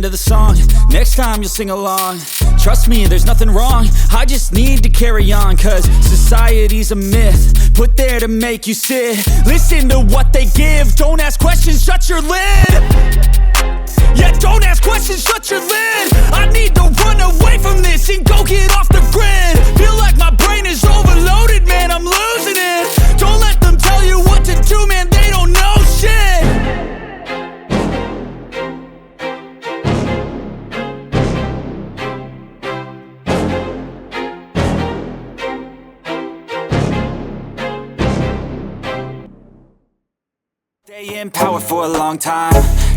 end of the song. Next time you'll sing along. Trust me, there's nothing wrong. I just need to carry on, cause society's a myth put there to make you sit. Listen to what they give. Don't ask questions, shut your lid. Yeah, don't ask questions, shut your lid. I need to run away from this and go get off the grid. Feel like my brain is overloaded, man, I'm losing it. Don't let them tell you what to do, man, they don't know shit. Stay in power for a long time.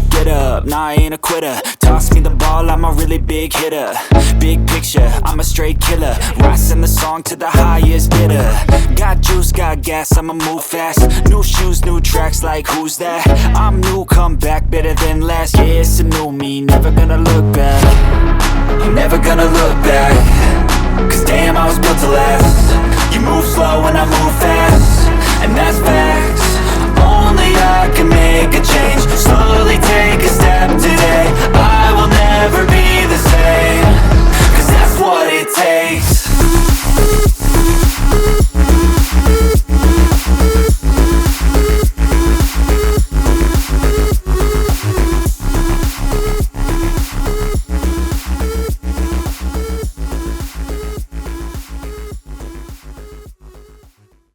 Get up, nah, I ain't a quitter. Toss me the ball, I'm a really big hitter. Big picture, I'm a straight killer. Rising the song to the highest bidder. Got juice, got gas, I'ma move fast. New shoes, new tracks, like who's that? I'm new, come back, better than last. Yeah, it's a new me, never gonna look back. I'm never gonna look back. Cause damn, I was built to last. You move slow and I move fast.